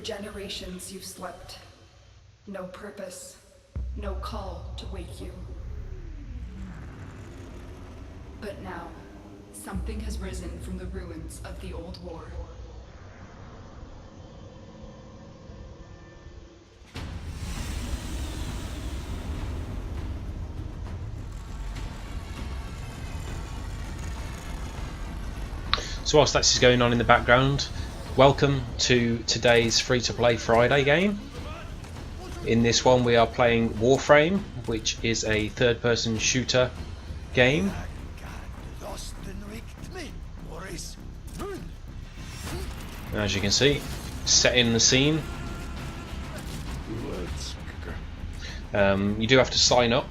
generations you've slept. No purpose, no call to wake you. But now, something has risen from the ruins of the old war. So whilst that's going on in the background, welcome to today's free-to-play Friday game. In this one we are playing Warframe, which is a third-person shooter game. As you can see, set in the scene. You do have to sign up,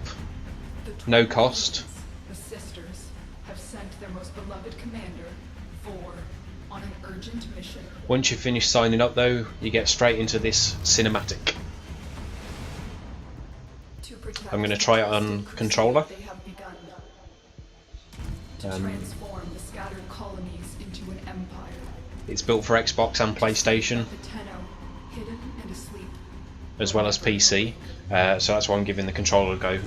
no cost. The sisters have sent their most beloved commander on an urgent mission. Once you finish signing up though, you get straight into this cinematic. I'm going to try it on controller. They have begun to transform the scattered colonies into an empire. It's built for Xbox and PlayStation, Hidden and asleep. as well as PC, so that's why I'm giving the controller a go.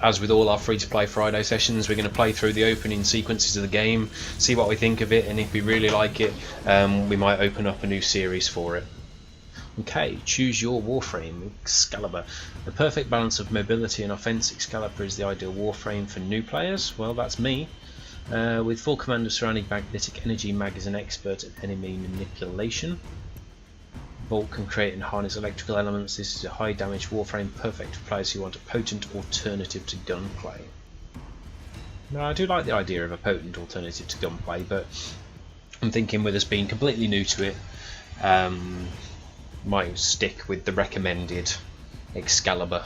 As with all our free-to-play Friday sessions, we're going to play through the opening sequences of the game, see what we think of it, and if we really like it, we might open up a new series for it. Okay, choose your Warframe. Excalibur. The perfect balance of mobility and offense, Excalibur is the ideal Warframe for new players. Well, that's me. With full command of surrounding magnetic energy, Mag is an expert at enemy manipulation. Bolt can create and harness electrical elements. This is a high damage Warframe, perfect for players who want a potent alternative to gunplay. Now, I do like the idea of a potent alternative to gunplay, but I'm thinking with us being completely new to it, might stick with the recommended Excalibur.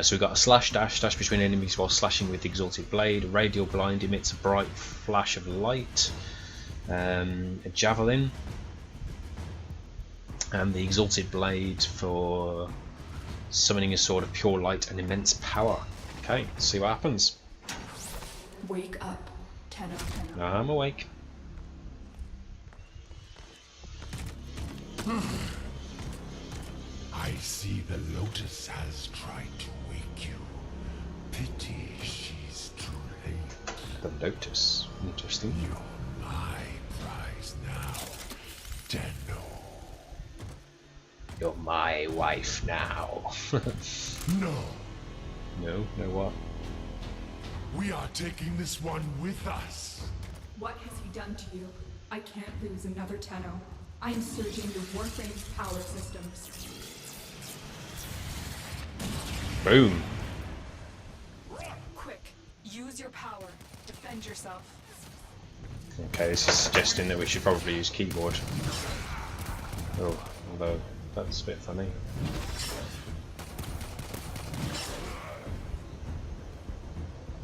So we've got a slash dash between enemies while slashing with the exalted blade. A radial blind emits a bright flash of light. A javelin. And the exalted blade for summoning a sword of pure light and immense power. Okay, let's see what happens. Wake up, Tenno. I'm awake. I see the Lotus has tried to wake you. Pity she's too late. The Lotus, interesting. You're my prize now, Tenno. You're my wife now. No, No what? we are taking this one with us. What has he done to you? I can't lose another Tenno. I am surging your Warframe's power systems. Boom. Quick, use your power. Defend yourself. Okay, this is suggesting that we should probably use keyboard. Oh, although that's a bit funny.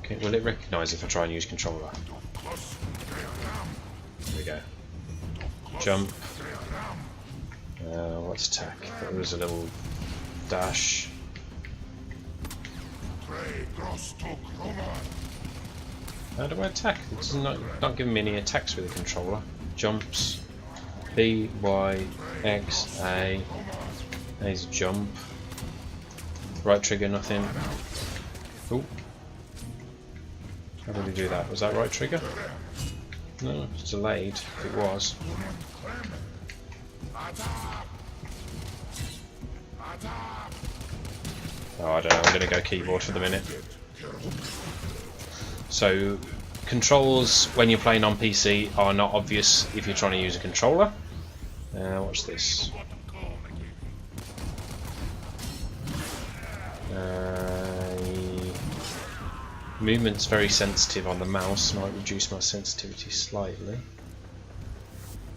Okay, will it recognise if I try and use controller? There we go. Jump. Let's attack. There was a little dash. How do I attack? It's not giving me any attacks with the controller. Jumps. B, Y, X, A. A's a jump. Right trigger, nothing. Ooh. How did we do that? Was that right trigger? No, it's delayed. If it was. Oh, I don't know. I'm going to go keyboard for the minute. So, controls when you're playing on PC are not obvious if you're trying to use a controller. Watch this. Movement's very sensitive on the mouse. Might reduce my sensitivity slightly.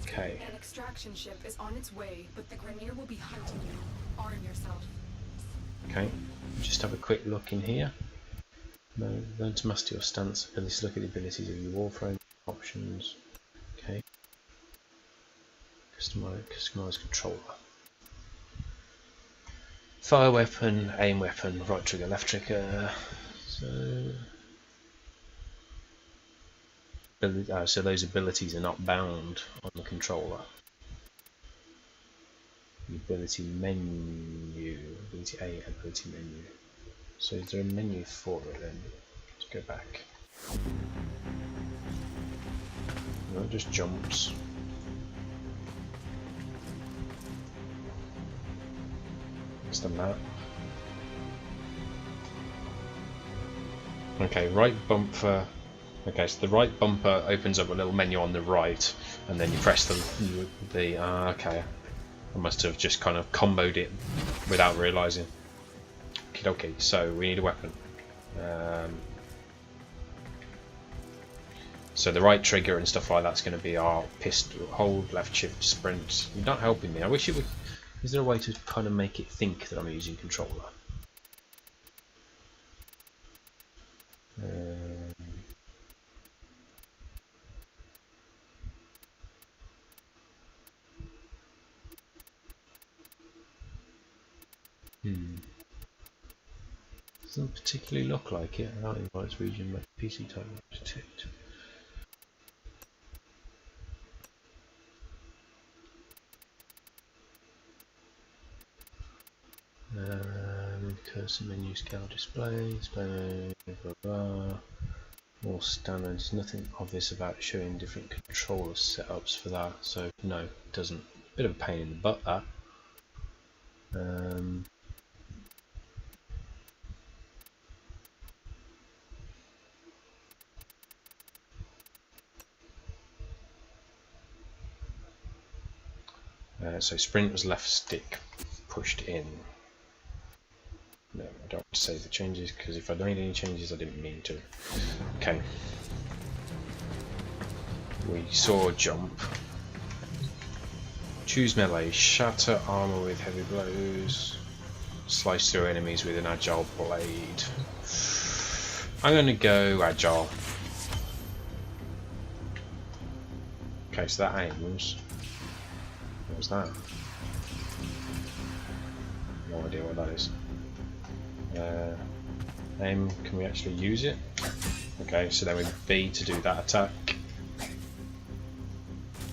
Okay. An extraction ship is on its way, but the Grineer will be hunting you. Arm yourself. Okay. Just have a quick look in here. Learn to master your stance abilities. Look at the abilities of your Warframe options. Okay. Customize controller. Fire weapon, aim weapon, right trigger, left trigger. So those abilities are not bound on the controller. The ability menu, ability A, ability menu. So is there a menu for it then? Let's go back. No, it just jumps. It's the map. Okay, right bumper. Okay, so the right bumper opens up a little menu on the right, and then you press the okay. I must have just kind of comboed it without realising. Okay, so we need a weapon. So the right trigger and stuff like that's going to be our pistol, hold, left shift, sprint. You're not helping me. I wish it would. Is there a way to kind of make it think that I'm using controller? Doesn't particularly look like it. Out invites region, but PC type detect. Cursor menu, scale display, display, blah blah. More standards. Nothing obvious about showing different controller setups for that. So no, it doesn't. Bit of a pain in the butt that. So sprint was left stick pushed in. No, I don't want to save the changes because if I made any changes, I didn't mean to. Okay. We saw jump. Choose melee. Shatter armor with heavy blows. Slice through enemies with an agile blade. I'm going to go agile. Okay, so that aims. What was that? No idea what that is. Aim, can we actually use it? Okay, so then we B to do that attack.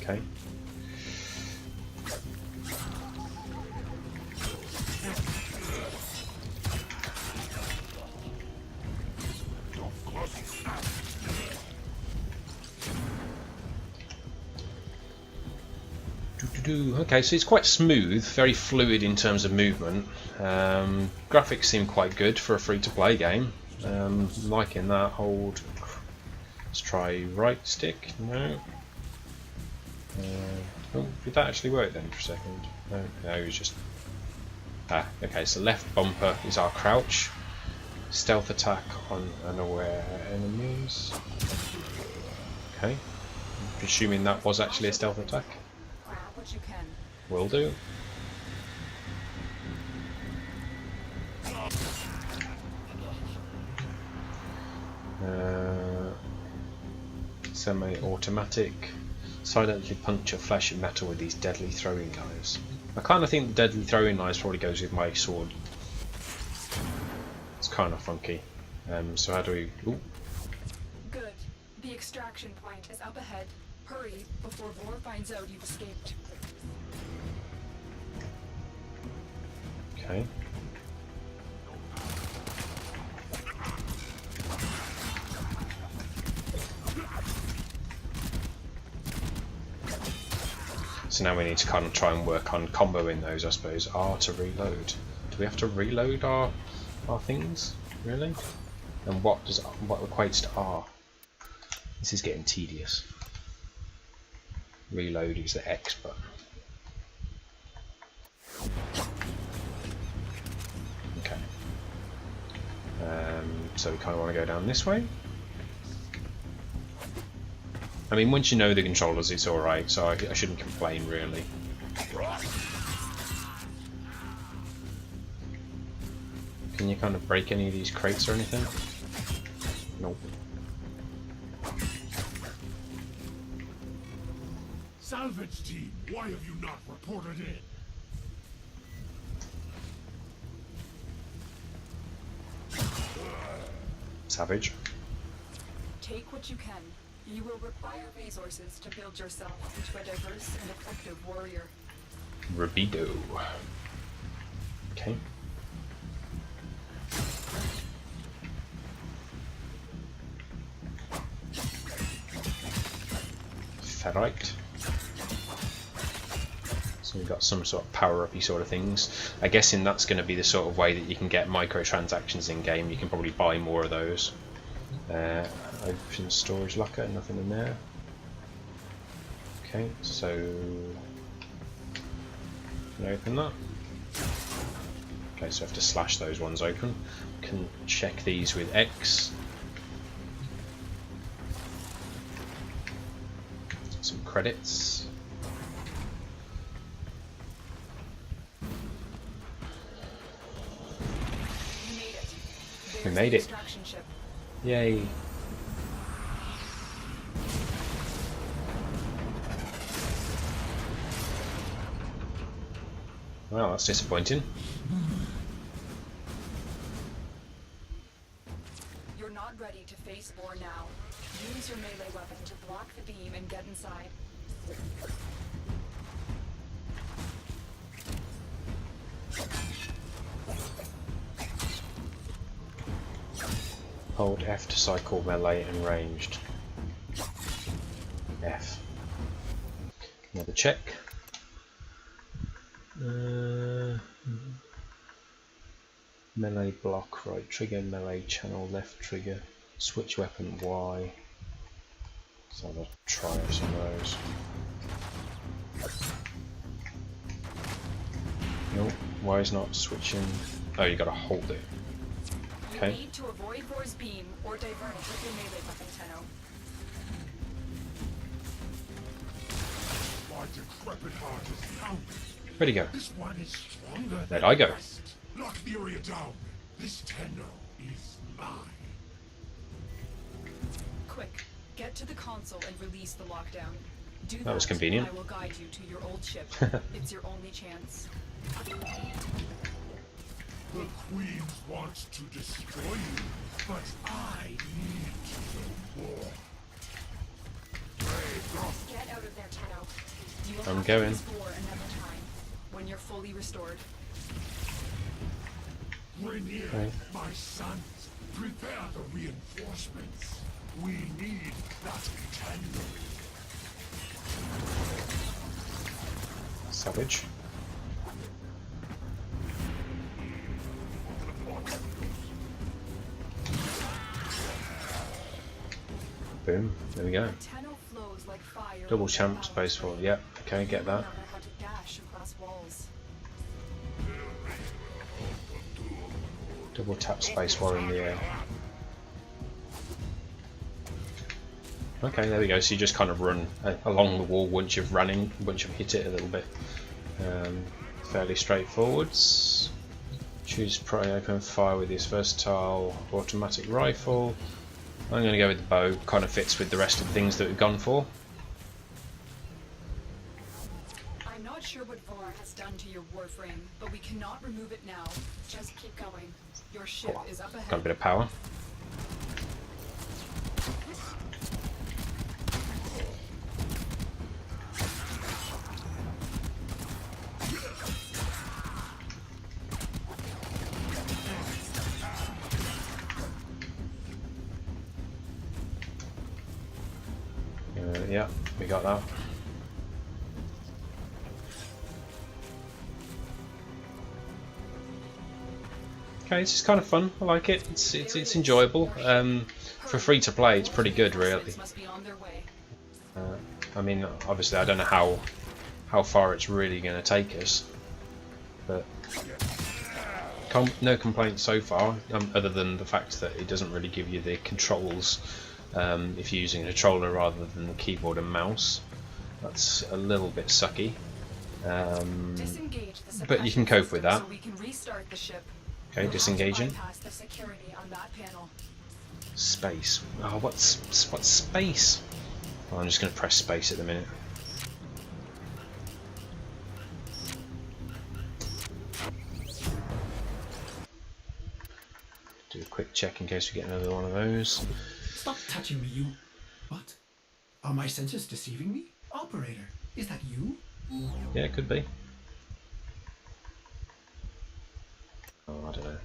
Okay. Okay, so it's quite smooth, very fluid in terms of movement. Graphics seem quite good for a free-to-play game. Liking that. Hold. Let's try right stick. No. Oh, did that actually work then for a second? No, it was just. Okay. So left bumper is our crouch. Stealth attack on unaware enemies. Okay. I'm presuming that was actually a stealth attack. You can. Will do. Semi-automatic. Silently puncture flesh and metal with these deadly throwing knives. I kind of think the deadly throwing knives probably goes with my sword. It's kind of funky. So how do we? Ooh. Good. The extraction point is up ahead. Hurry before Vor finds out you've escaped. Okay. So now we need to kind of try and work on comboing those, I suppose. R to reload. Do we have to reload our things? Really? And what equates to R? This is getting tedious. Reload is the X button. Okay. So we kind of want to go down this way. I mean, once you know the controllers, it's alright, so I shouldn't complain, really. Can you kind of break any of these crates or anything? Nope. salvage team, why have you not reported in? Savage. Take what you can. You will require resources to build yourself into a diverse and effective warrior. Rabido. Okay. Ferrite. So we've got some sort of power-uppy sort of things. I guessing that's going to be the sort of way that you can get microtransactions in game. You can probably buy more of those. Open storage locker, nothing in there. Okay, so can I open that? Okay, so I have to slash those ones open. Can check these with X. Some credits. You made it. We made it. Extraction ship. Yay. Well, that's disappointing. You're not ready to face war now. Use your melee weapon to block the beam and get inside. Hold F to cycle melee and ranged. F. Another check. Melee block, right trigger, melee channel, left trigger, switch weapon Y. So I'm going to try some of those. No, Y is not switching. Oh, you got to hold it. Okay. You need to avoid Vor's beam or divert it with your melee weapon, Tenno. My decrepit heart is pounding. Where'd he go? This one is stronger Where'd than I go? the rest. Lock the area down. This Tenno is mine. Quick, get to the console and release the lockdown. Do That was convenient. and I will guide you to your old ship. It's your only chance. The Queen wants to destroy you, but I need the war. Get out of there, Tenno. You will I'm have going. to explore another time when you're fully restored. Rainier, Okay. my sons, prepare the reinforcements. We need that Tenno. Savage. Boom, there we go. Tenno flows like fire. Double champ, space forward, yep, okay, get that. Remember how to dash across walls. Double tap space bar in the air. Okay, there we go, so you just kind of run along the wall once you've hit it a little bit. Fairly straightforwards. Choose prey, open fire with this versatile automatic rifle. I'm going to go with the bow, kind of fits with the rest of the things that we've gone for. I'm not sure what Vor has done to your Warframe, but we cannot remove it now. Just keep going. Your ship is up ahead. Got a bit of power. Yeah, we got that. Okay, this is kind of fun. I like it. It's enjoyable. For free to play, it's pretty good, really. Must be on their way. I mean, obviously, I don't know how far it's really going to take us, but no complaints so far, other than the fact that it doesn't really give you the controls if you're using a controller rather than the keyboard and mouse. That's a little bit sucky, Disengage the but you can cope with that. so we can restart the ship. Okay, You'll have to disengaging. bypass the security on that panel. Space. Oh, what's space? Well, I'm just going to press space at the minute. Do a quick check in case we get another one of those. Stop touching me, you... What? Are my senses deceiving me? Operator, is that you? Yeah, it could be. Oh, I don't know.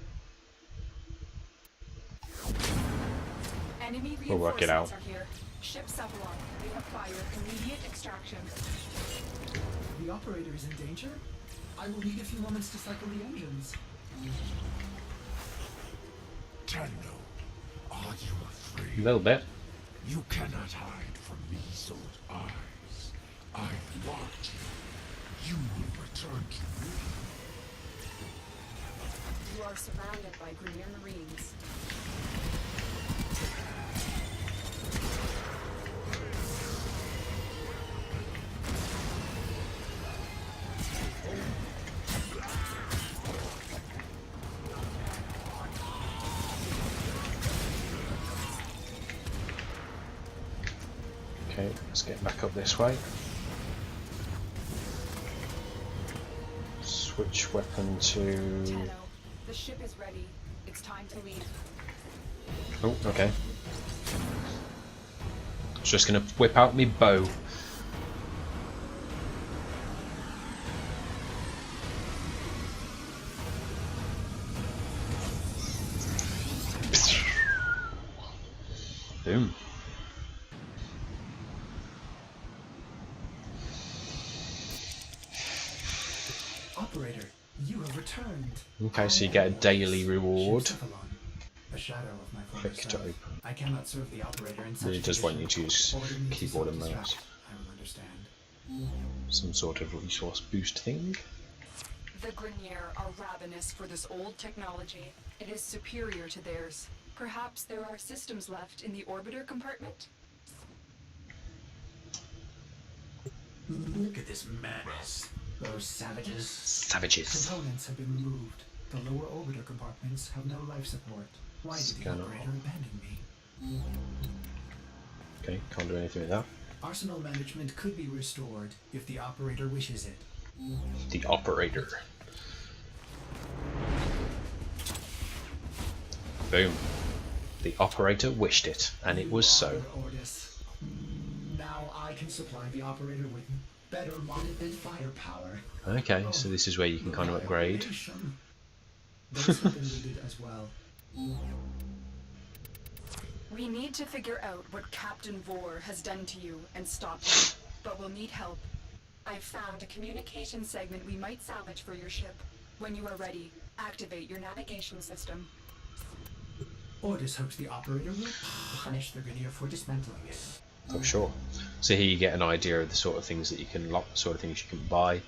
Enemy We'll work it out. reinforcements are here. Ship Avalon. We require immediate extraction. The operator is in danger? I will need a few moments to cycle the engines. Tando, are you afraid? A little bit. You cannot hide from these old eyes. I watch you. You will return to me. You are surrounded by Grenier Marines. Okay, let's get back up this way. Switch weapon to... Tenno, the ship is ready. It's time to leave. Oh, okay. I was just gonna whip out my bow. Boom. Operator, you have returned. Okay, so you get a daily reward. Ship Avalon, a shadow of my former Click to self. open. I cannot serve the operator in such It a does want you to condition. use Order me to keyboard and self-destruct. mouse. I will understand. Some sort of resource boost thing. The Grenier are ravenous for this old technology. It is superior to theirs. Perhaps there are systems left in the orbiter compartment? Look at this madness. Those savages. Savages. Components have been removed. The lower orbiter compartments have no life support. Why did the Scanner. operator abandon me? Okay, can't do anything with that. Arsenal management could be restored if the operator wishes it. The operator. Boom. The operator wished it, and it was so. Ordis. Now I can supply the operator with better monitored firepower. Okay, so this is where you can kind of upgrade. Those have been looted as well. We need to figure out what Captain Vor has done to you and stop him, but we'll need help. I've found a communication segment we might salvage for your ship. When you are ready, activate your navigation system. Ordis hopes the operator will punish the Grenier for dismantling it. Oh, sure. So here you get an idea of the sort of things that you can lock, the sort of things you can buy.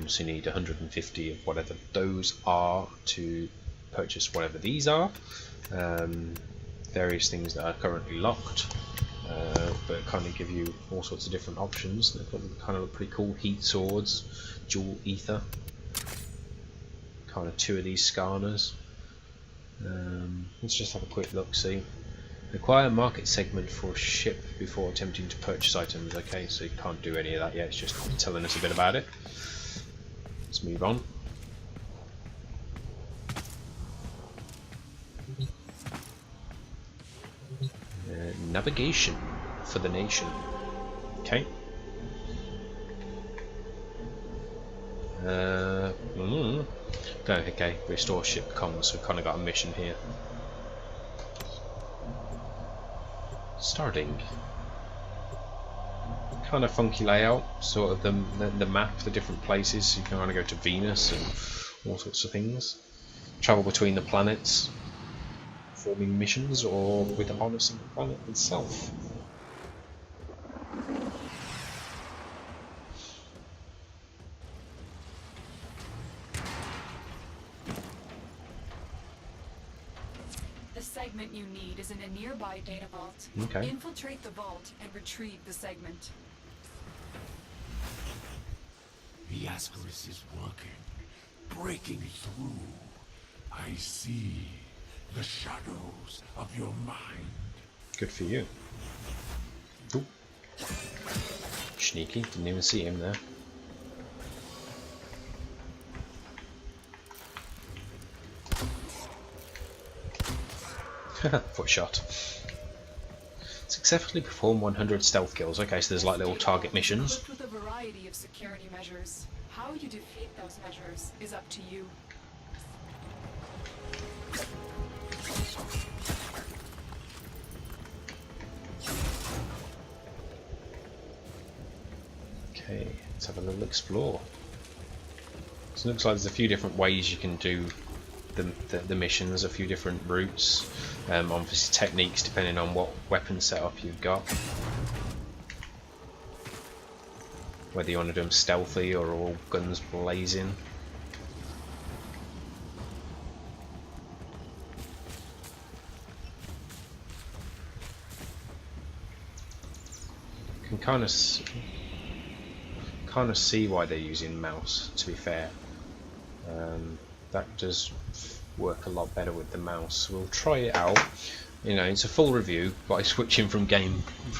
So you need 150 of whatever those are to purchase whatever these are. Various things that are currently locked, but kind of give you all sorts of different options. They've got kind of pretty cool heat swords, dual ether, kind of 2 of these scanners. Let's just have a quick look, see. Acquire market segment for ship before attempting to purchase items. Okay, so you can't do any of that yet, it's just telling us a bit about it. Let's move on. Navigation for the nation. Okay. Okay, restore ship comms. We've kind of got a mission here. Starting. Kind of funky layout, sort of the map, the different places. So you can kind of go to Venus and all sorts of things. Travel between the planets, performing missions, or with on a single planet itself. The segment you need is in a nearby data vault. Okay. Infiltrate the vault and retrieve the segment. The Ascaris is working, breaking through. I see the shadows of your mind. Good for you. Ooh. Sneaky, didn't even see him there. Foot shot. Successfully perform 100 stealth kills. Okay, so there's like little target missions. Equipped with a variety of security measures. How you defeat those measures is up to you. Okay, let's have a little explore. So it looks like there's a few different ways you can do the missions, a few different routes, obviously techniques depending on what weapon setup you've got. Whether you want to do them stealthy or all guns blazing. Can kind of see why they're using mouse, to be fair. That does work a lot better with the mouse. We'll try it out. You know, it's a full review by switching from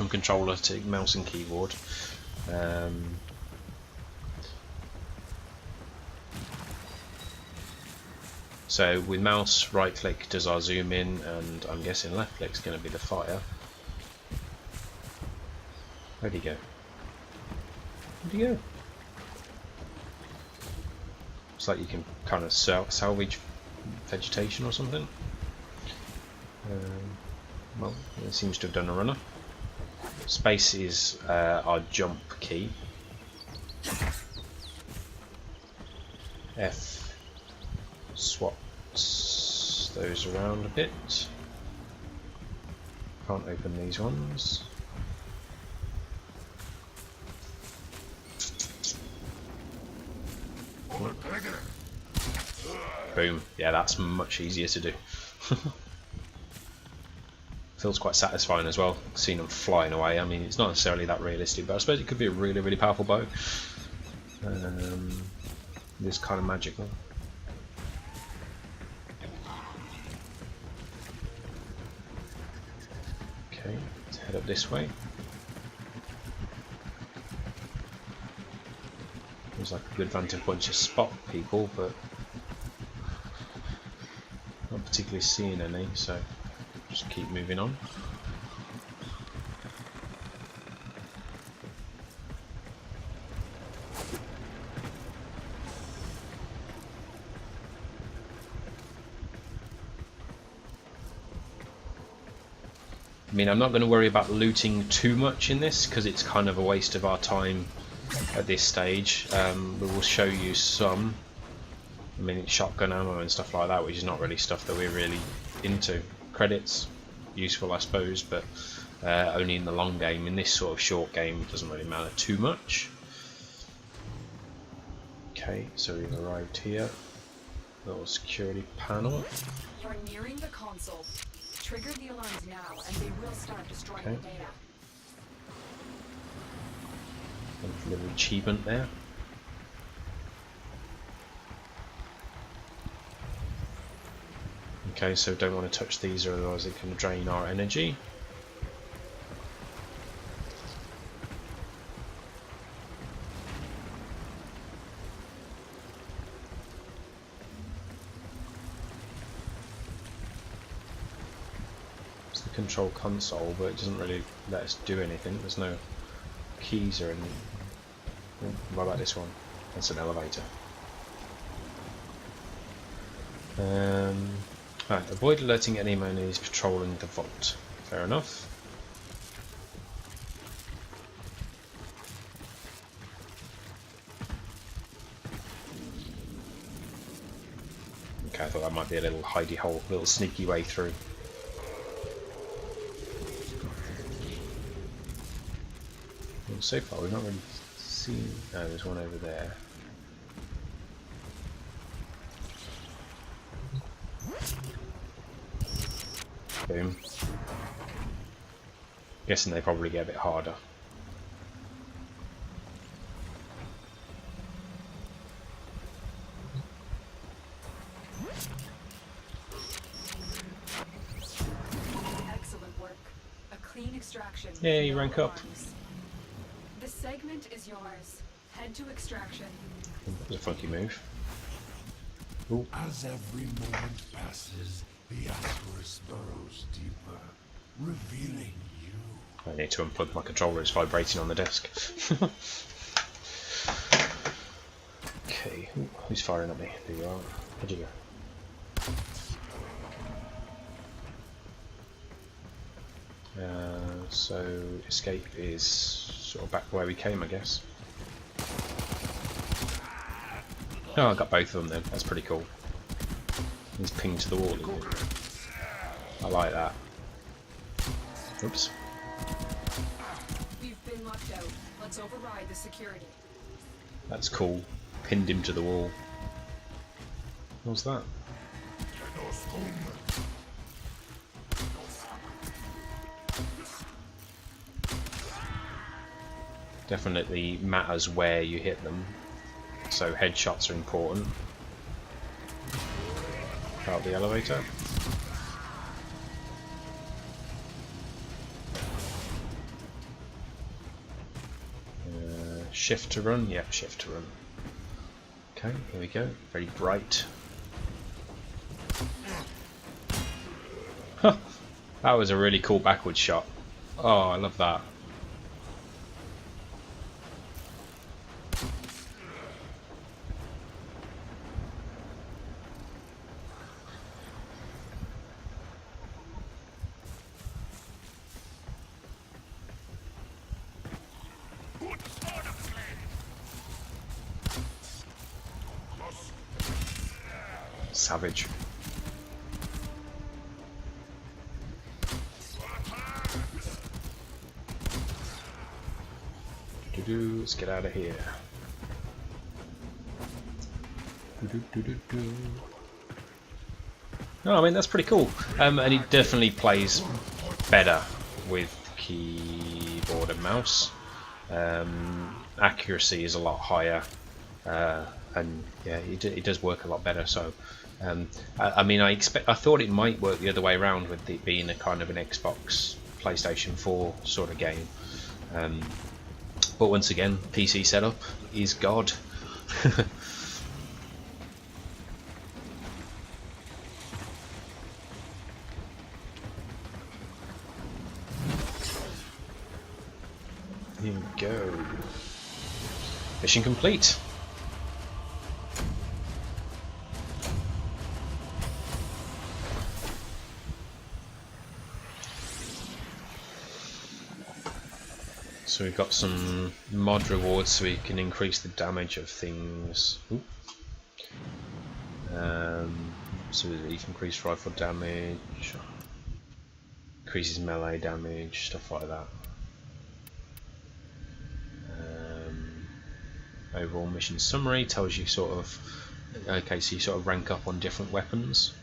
controller to mouse and keyboard. So with mouse, right click does our zoom in, and I'm guessing left click's going to be the fire. Where'd he go? Where'd he go? It's like you can kind of salvage vegetation or something. Well, it seems to have done a runner. Space is our jump key. F swaps those around a bit. Can't open these ones. Boom. Yeah, that's much easier to do. Feels quite satisfying as well, seeing them flying away. I mean, it's not necessarily that realistic, but I suppose it could be a really, really powerful bow. This kind of magical. Okay, let's head up this way. Seems like a good vantage point to spot people, but not particularly seeing any, so just keep moving on. I mean, I'm not going to worry about looting too much in this because it's kind of a waste of our time at this stage. We will show you some. I mean, it's shotgun ammo and stuff like that, which is not really stuff that we're really into. Credits, useful I suppose, but only in the long game. In this sort of short game, it doesn't really matter too much. Okay, so we've arrived here. Little security panel. You're nearing the console. Trigger the alarms now, and they will start destroying the data. A little achievement there. Okay, so don't want to touch these, or otherwise it can drain our energy. It's the control console, but it doesn't really let us do anything. There's no keys or anything. What about this one? That's an elevator. Right, avoid alerting any enemies patrolling the vault. Fair enough. Okay, I thought that might be a little hidey hole, little sneaky way through. Well, so far we've not really seen. Oh, there's one over there. Boom. Guessing they probably get a bit harder. Excellent work. A clean extraction. Yeah, you rank up. The segment is yours. Head to extraction. That was a funky move. Ooh. As every moment passes, The Asperus burrows deeper, revealing you. I need to unplug my controller, it's vibrating on the desk. Okay, ooh, who's firing at me? There you are. Where'd you go? So escape is sort of back where we came, I guess. Oh, I got both of them then. That's pretty cool. He's pinged to the wall, isn't it? I like that. Oops. We've been locked out. Let's override the security. That's cool. Pinned him to the wall. What's that? Definitely matters where you hit them, so headshots are important. Out the elevator. Shift to run? Yeah, shift to run. Okay, here we go. Very bright. Huh. That was a really cool backward shot. Oh, I love that. Savage. Let's get out of here. No, I mean that's pretty cool. And he definitely plays better with keyboard and mouse. Accuracy is a lot higher, and yeah, it does work a lot better. So, I mean, I thought it might work the other way around with it being a kind of an Xbox, PlayStation 4 sort of game. But once again, PC setup is God. Here we go. Mission complete. So we've got some mod rewards so we can increase the damage of things. So you can increase rifle damage, increases melee damage, stuff like that. Overall mission summary tells you sort of, okay, so you sort of rank up on different weapons.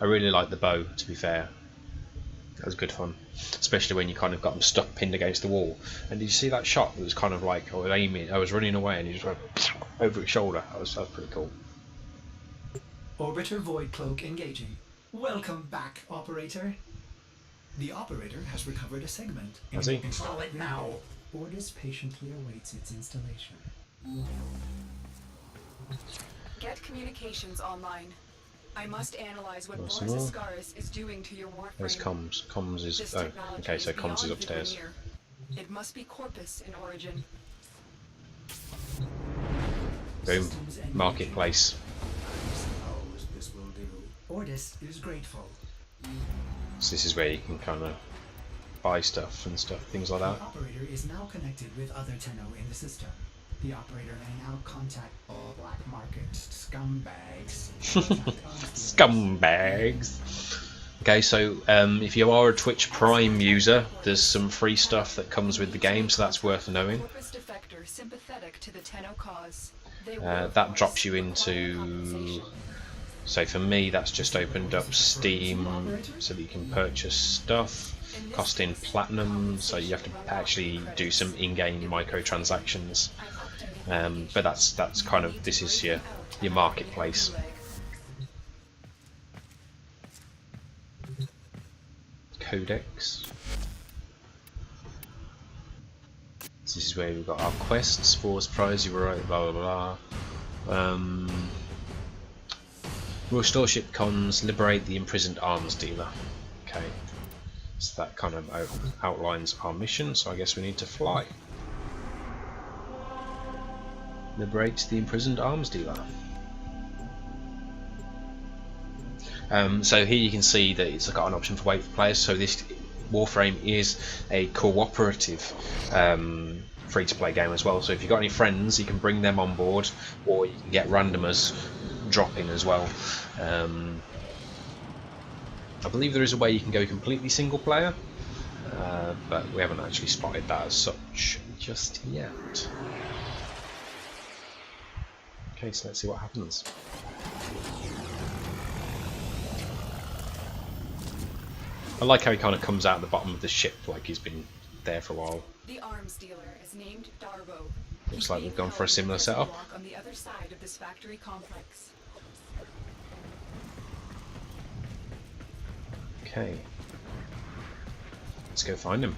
I really like the bow, to be fair. That was good fun, especially when you kind of got them stuck pinned against the wall. And did you see that shot? It was kind of like I was aiming, I was running away, and he just went over his shoulder. That was pretty cool. Orbiter Void Cloak engaging. Welcome back, Operator. The Operator has recovered a segment. Has he? Install it now. Ordis patiently awaits its installation. Get communications online. I must analyze what What's Boris more? Ascaris is doing to your Warframe. There's comms. Comms is This oh, technology okay. So comms is beyond upstairs. Linear. It must be Corpus in origin. Boom. Marketplace. Suppose this will do. Ordis is grateful. So this is where you can kind of buy stuff and stuff, things like that. The Operator is now connected with other Tenno in the system. The Operator may now contact all black market scumbags. Scumbags. Okay, so if you are a Twitch Prime user, there's some free stuff that comes with the game, so that's worth knowing. Corpus defector sympathetic to the Tenno cause. They That drops you into. So for me, that's just opened up Steam so that you can purchase stuff. Costing platinum, so you have to actually do some in-game microtransactions. But that's kind of, this is your marketplace. Codex. This is where we've got our quests. Force prize, you were right. Blah blah blah. Restore ship cons, liberate the imprisoned arms dealer. Okay, so that kind of outlines our mission, so I guess we need to fly. Liberate the imprisoned arms dealer. So here you can see that it's got an option for wait for players, so this Warframe is a cooperative free-to-play game as well, so if you've got any friends you can bring them on board, or you can get randomers drop in as well. I believe there is a way you can go completely single player, but we haven't actually spotted that as such just yet. Okay, so let's see what happens. I like how he kind of comes out of the bottom of the ship like he's been there for a while. The arms dealer is named Darvo. Looks like we've gone for a similar setup. On the other side of this factory complex. Okay. Let's go find him.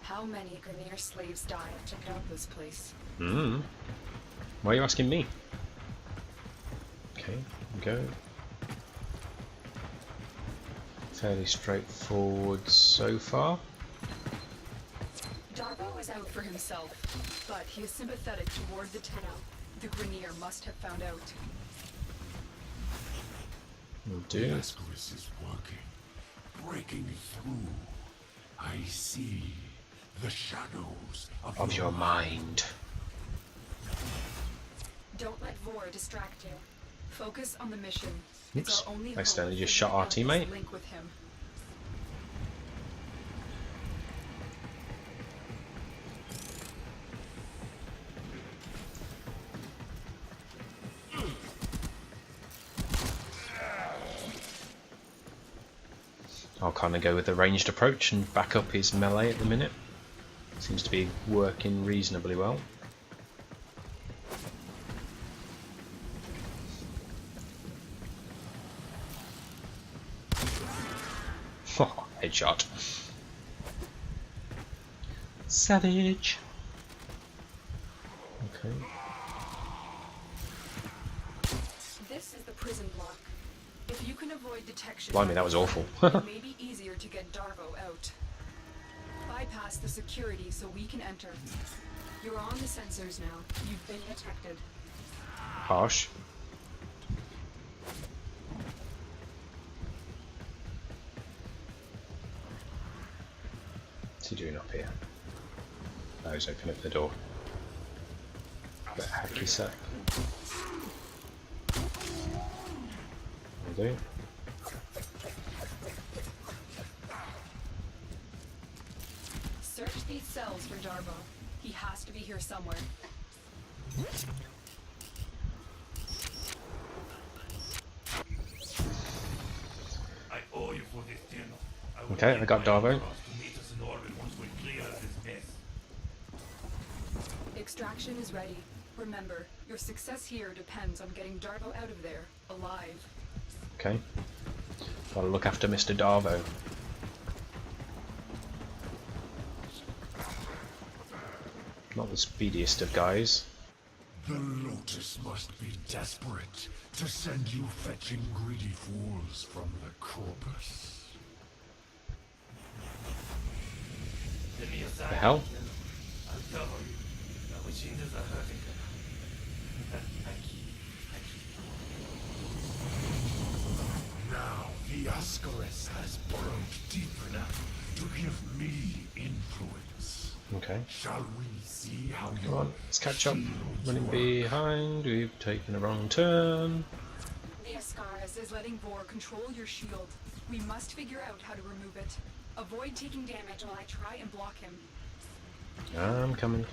How many Grineer slaves died to get out this place? Why are you asking me? Okay, go. Fairly straightforward so far. Darvo is out for himself, but he is sympathetic toward the Tenno. The Grineer must have found out. Will The do. Ascaris is working, breaking through. I see the shadows Of your mind. Don't let Vor distract you. Focus on the mission. Oops, It's our only accidentally hope just to shot our develop this teammate. link with him. I'll kind of go with the ranged approach and back up his melee at the minute. Seems to be working reasonably well. Headshot. Savage. Okay. This is the prison block. If you can avoid detection, Blimey, that was awful. it may be easier to get Darvo out. Bypass the security so we can enter. You're on the sensors now. You've been detected. Harsh. What's he doing up here? Oh, he's opening up the door. Bit hacky sack. Will do. Search these cells for Darvo. He has to be here somewhere. I owe you for this dinner. will Okay, I give got my Darvo. outlaws to meet us in orbit once we clear this mess. Extraction is ready. Remember, your success here depends on getting Darvo out of there, alive. Okay. Gotta look after Mr. Darvo. Not the speediest of guys. The Lotus must be desperate to send you fetching greedy fools from the corpus. Give me a The sign. hell? I'll cover you. Now which hinges are hurting them. Now the Ascaris has burrowed deep enough to give me influence. Okay. Shall we see how Come your on, let's catch up. shields Running work? behind, we've taken a wrong turn. The Ascaris is letting Vor control your shield. We must figure out how to remove it. Avoid taking damage while I try and block him. I'm coming.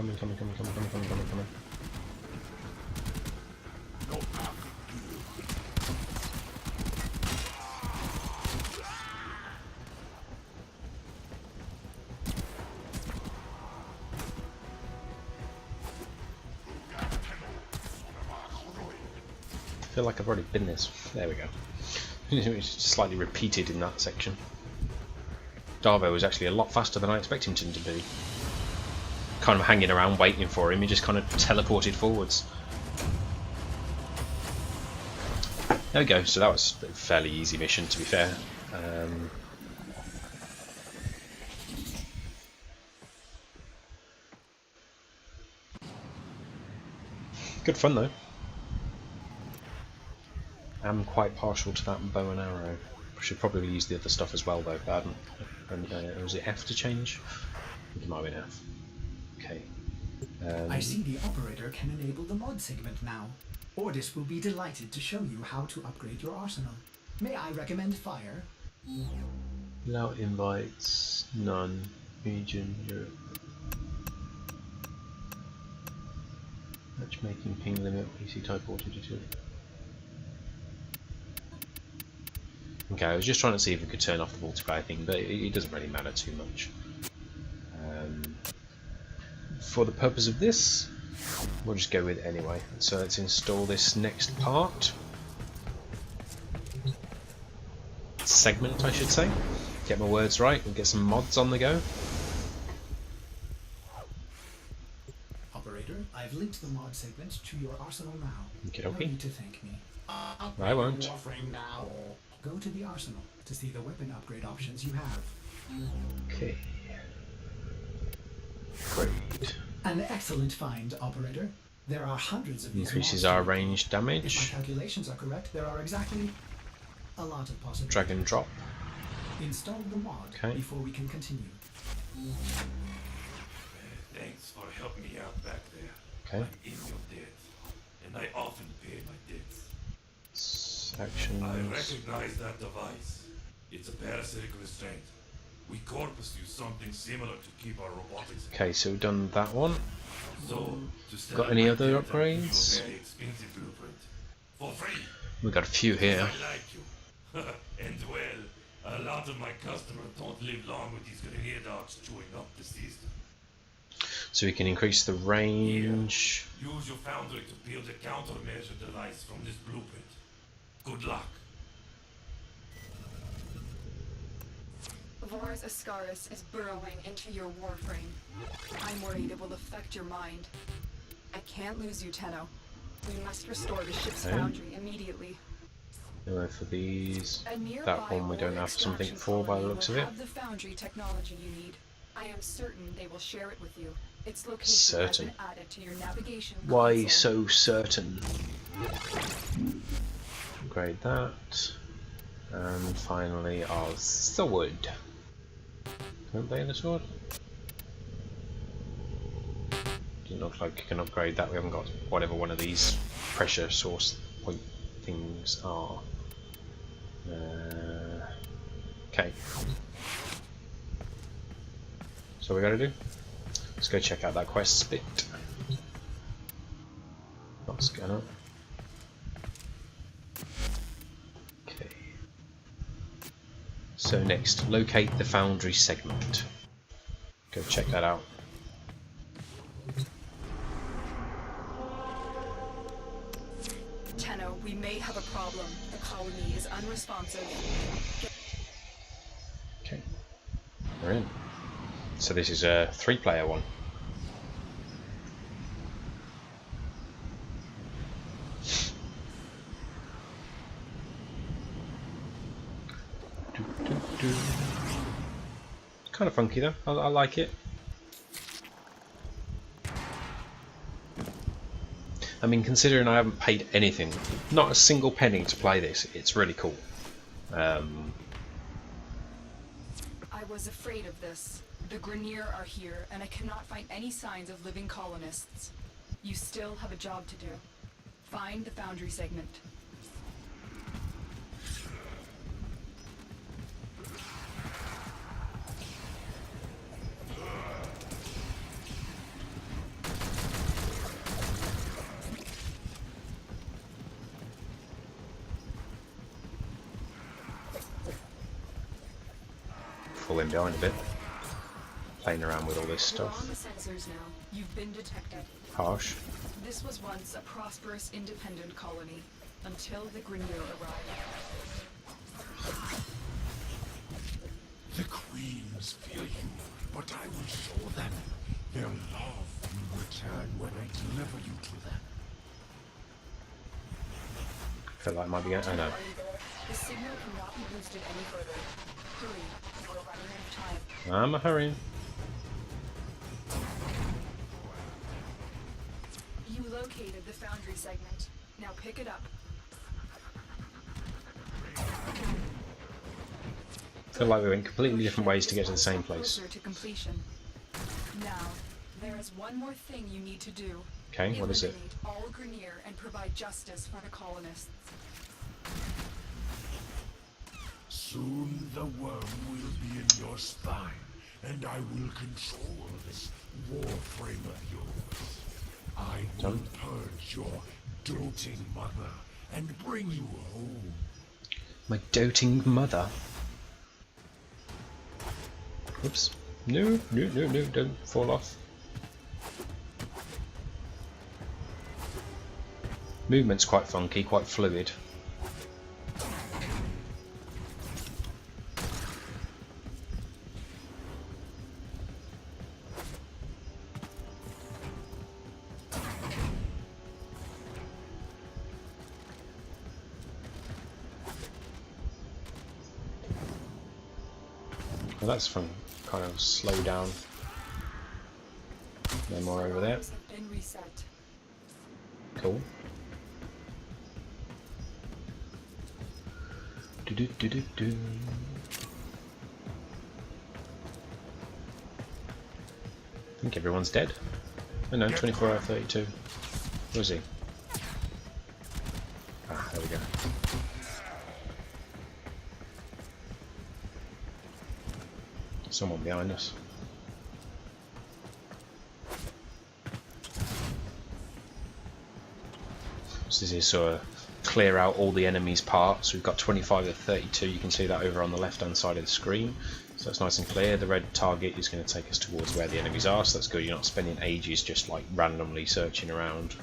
I feel like I've already been this. There we go. It's slightly repeated in that section. Darvo was actually a lot faster than I expected him to be. kind of hanging around waiting for him. He just kind of teleported forwards. There we go. So that was a fairly easy mission, to be fair. Good fun though. I'm quite partial to that bow and arrow. I should probably use the other stuff as well though. I hadn't. Was it F to change? I think it might have been F. Okay. I see the operator can enable the mod segment now. Ordis will be delighted to show you how to upgrade your arsenal. May I recommend fire? Allow invites, none, region, Europe. Matchmaking, ping limit, PC type auto-digital. Okay, I was just trying to see if we could turn off the multiplayer thing, but it doesn't really matter too much. For the purpose of this, we'll just go with anyway. So let's install this next part. Segment, I should say. Get my words right and get some mods on the go. Operator, I've linked the mod segment to your arsenal now. Okay, No okay. need to thank me. I won't. Warframe now. Go to the arsenal to see the weapon upgrade options you have. Okay. Great. An excellent find, operator. There are hundreds of these Increases mods our to make. range If my damage. calculations are correct, there are exactly a lot of possibilities. Drag and drop. Install the mod Okay. before we can continue. Thanks for helping me out back there. Okay. I'm in your debt, and I often pay my debts. I Actions. recognize that device. It's a parasitic restraint. We Corpus use something similar to keep our robotics. Okay, so we've done that one. So, to sell Got any my other debt, I give you upgrades? a very expensive blueprint. For free. We've got a few here. I like you. And well, a lot of my customers don't live long with these grenade dogs chewing up the system. So we can increase the range. Use your foundry to build a countermeasure device from this blueprint. Good luck. Vor's Ascaris is burrowing into your warframe. I'm worried it will affect your mind. I can't lose you, Tenno. We must restore the ship's Okay. foundry immediately. Anyway, for these, A nearby that one we don't ore have something extraction for by the colony looks of will it. have the foundry technology you need. I am certain they will share it with you. Its location Certain. has been added to your navigation Why console. so certain? Upgrade that. And finally our sword. Can I play the sword? Doesn't look like you can upgrade that. We haven't got whatever one of these pressure source point things are. Okay. So we gotta do? Let's go check out that quest bit. Not scanner. Okay. So next, locate the foundry segment. Go check that out. Tenno, we may have a problem. The colony is unresponsive. Okay. We're in. So this is a 3-player one. Kind of funky though. I like it. I mean, considering I haven't paid anything, not a single penny to play this, it's really cool. I was afraid of this. The Grenier are here, and I cannot find any signs of living colonists. You still have a job to do. Find the foundry segment. Pull him behind a bit. Playing around with all this You're on stuff. the sensors now. You've been detected. Harsh. This was once a prosperous, independent colony, until the Grenier arrived. The queens fear you, but I will show them. Their love will return when I deliver you to them. I feel like I might be going. Oh no. Are you there? The signal cannot be boosted any further. Hurry, you are running out of time. I'm a hurrying. You located the foundry segment. Now pick it up. I feel like we went completely different ways to get to the same place. Closer to completion. Now, there is one more thing you need to do. Okay, what is it? Eliminate all Grenier and provide justice for the colonists. Soon the worm will be in your spine, and I will control this warframe of yours. I will Done. purge your doting mother and bring you home. My doting mother. Oops. No, no, no, no, don't fall off. Movement's quite funky, quite fluid. Well, that's fun. Kind of slow down. No more over there. Have been reset. Cool. Do do do do do. I think everyone's dead. Oh no, 24 out of 32. Where is he? Ah, there we go. Someone behind us. So this is sort of clear out all the enemy's parts. We've got 25 of 32. You can see that over on the left hand side of the screen. So that's nice and clear. The red target is going to take us towards where the enemies are, so that's good. You're not spending ages just like randomly searching around.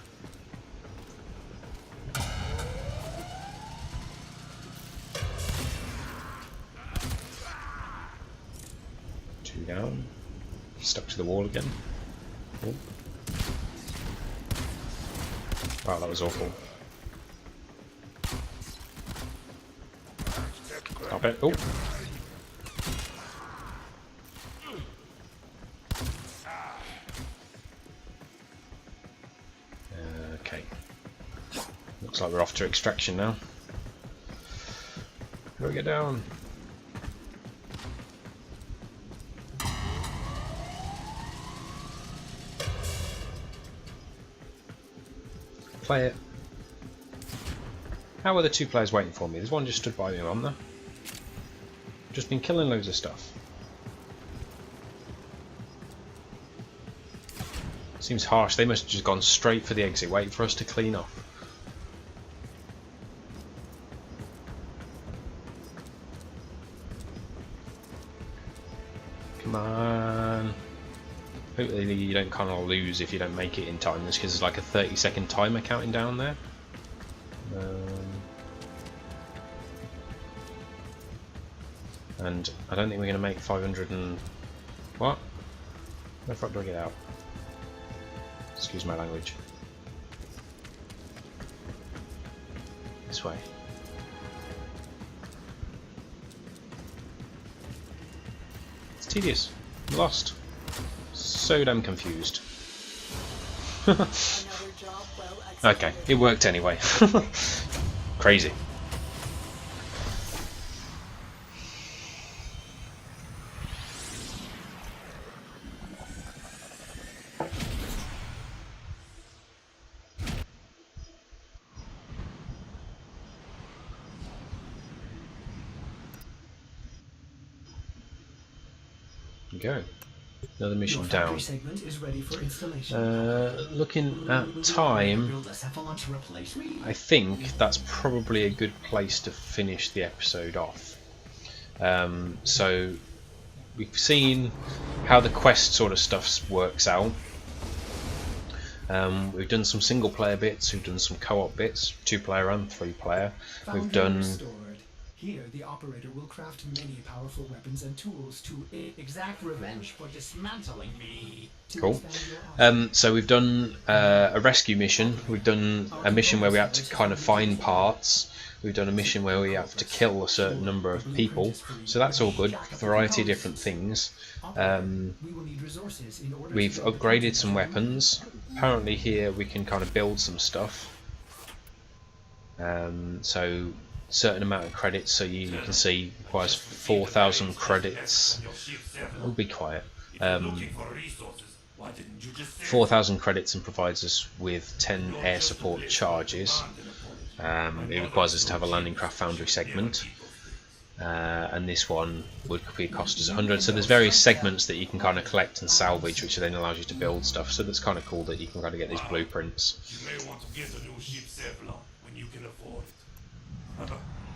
Two down. Stuck to the wall again. Oh. Wow, that was awful. Stop it. Oh. Okay. Looks like we're off to extraction now. How do we get down? Play it. How are the two players waiting for me? There's one just stood by me on there. Just been killing loads of stuff. Seems harsh. They must have just gone straight for the exit, waiting for us to clean up. Come on. Hopefully you don't kind of lose if you don't make it in time. This because there's like a 30-second timer counting down there. And I don't think we're going to make 500 and... What? Where the fuck do I get out? Excuse my language. This way. It's tedious. I'm lost. So damn confused. Another job well executed. Okay, it worked anyway. Crazy. Go. Another mission Your down. factory segment is ready for installation. Looking at time, Build a cephalon to replace me. I think that's probably a good place to finish the episode off. So we've seen how the quest sort of stuff works out. We've done some single player bits, we've done some co-op bits, 2-player and 3-player. We've Foundry done restored. Here, the operator will craft many powerful weapons and tools to exact revenge for dismantling me. To Cool. expand your arsenal. So we've done a rescue mission. We've done a mission where we have to kind of find parts. We've done a mission where we have to kill a certain number of people. So that's all good. Variety of different things. We will need resources in order We've to upgraded some weapons. Apparently here we can kind of build some stuff. So certain amount of credits. So you can see requires 4,000 credits. Oh, be quiet. 4,000 credits and provides us with 10 air support charges. It requires us to have a landing craft foundry segment, and this one would cost us 100. So there's various segments that you can kind of collect and salvage, which then allows you to build stuff. So that's kind of cool that you can kind of get these blueprints. You may want to get a new ship Sevlon when you can afford it.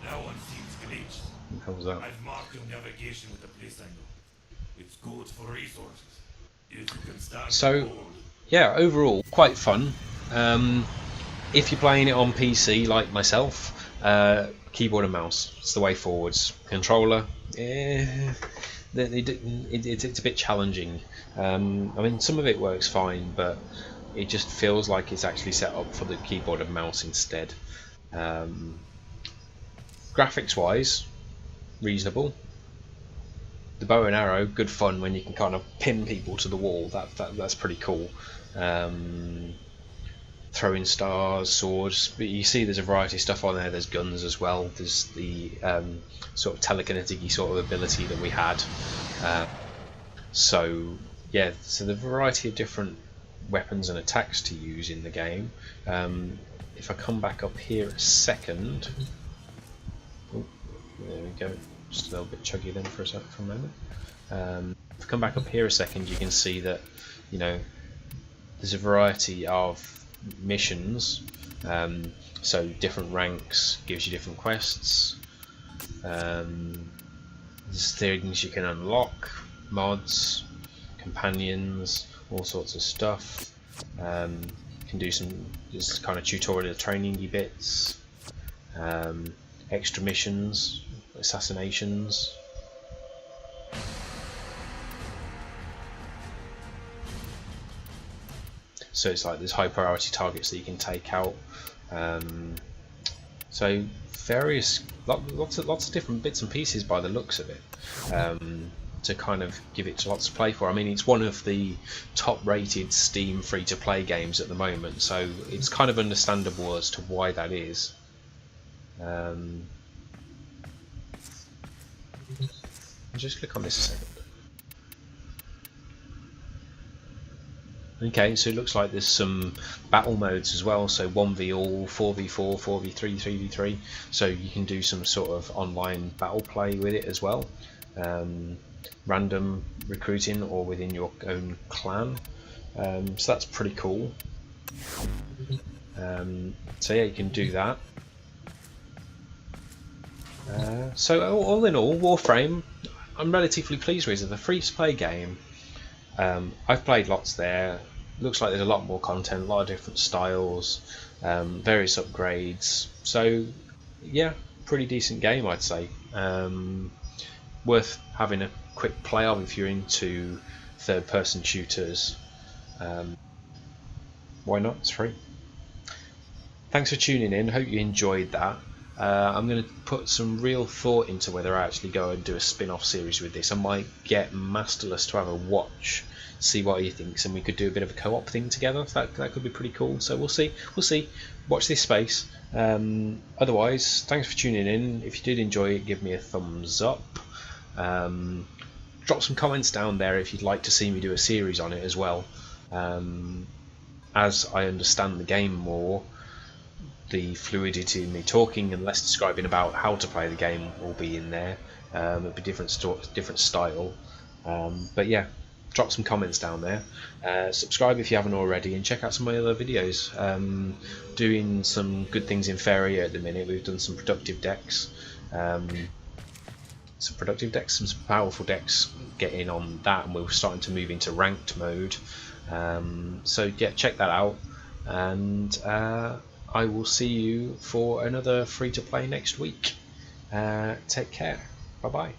That one seems glitched. How was that? I've marked your navigation with the place angle. It's good for resources. If you can stand So, cold. yeah, overall quite fun. If you're playing it on PC like myself, keyboard and mouse, it's the way forwards. Controller, it's a bit challenging. I mean, some of it works fine, but it just feels like it's actually set up for the keyboard and mouse instead. Graphics wise, reasonable. The bow and arrow, good fun when you can kind of pin people to the wall. That's pretty cool. Throwing stars, swords, but you see there's a variety of stuff on there. There's guns as well. There's the sort of telekinetic-y sort of ability that we had. So yeah, so the variety of different weapons and attacks to use in the game. If I come back up here a second, oh, there we go. Just a little bit chuggy then for a moment. If I come back up here a second, you can see that there's a variety of missions, so different ranks gives you different quests. There's things you can unlock, mods, companions, all sorts of stuff. You can do some just kind of tutorial training-y bits, extra missions, assassinations. So it's like there's high priority targets that you can take out. So various lots of different bits and pieces by the looks of it, to kind of give it lots to play for. I mean, it's one of the top rated Steam free to play games at the moment, so it's kind of understandable as to why that is. I'll just click on this a second. Okay, so it looks like there's some battle modes as well, so 1v all, 4v4, 4v3, 3v3, so you can do some sort of online battle play with it as well. Random recruiting or within your own clan, so that's pretty cool. So yeah, you can do that. So all in all, Warframe, I'm relatively pleased with it. It's a free-to-play game. I've played lots there. Looks like there's a lot more content, a lot of different styles, various upgrades. So yeah, pretty decent game, I'd say. Worth having a quick play of if you're into third-person shooters. Why not? It's free. Thanks for tuning in. Hope you enjoyed that. I'm going to put some real thought into whether I actually go and do a spin-off series with this. I might get Masterless to have a watch, see what he thinks, and we could do a bit of a co-op thing together. That could be pretty cool. So we'll see. Watch this space. Otherwise, thanks for tuning in. If you did enjoy it, give me a thumbs up. Drop some comments down there if you'd like to see me do a series on it as well. As I understand the game more, the fluidity in me talking and less describing about how to play the game will be in there. It'll be different style. But yeah, drop some comments down there. Subscribe if you haven't already, and check out some of my other videos. Doing some good things in Fair Area at the minute. We've done some productive decks. Some powerful decks getting on that, and we're starting to move into ranked mode. So yeah, check that out, and I will see you for another free to play next week. Take care. Bye bye.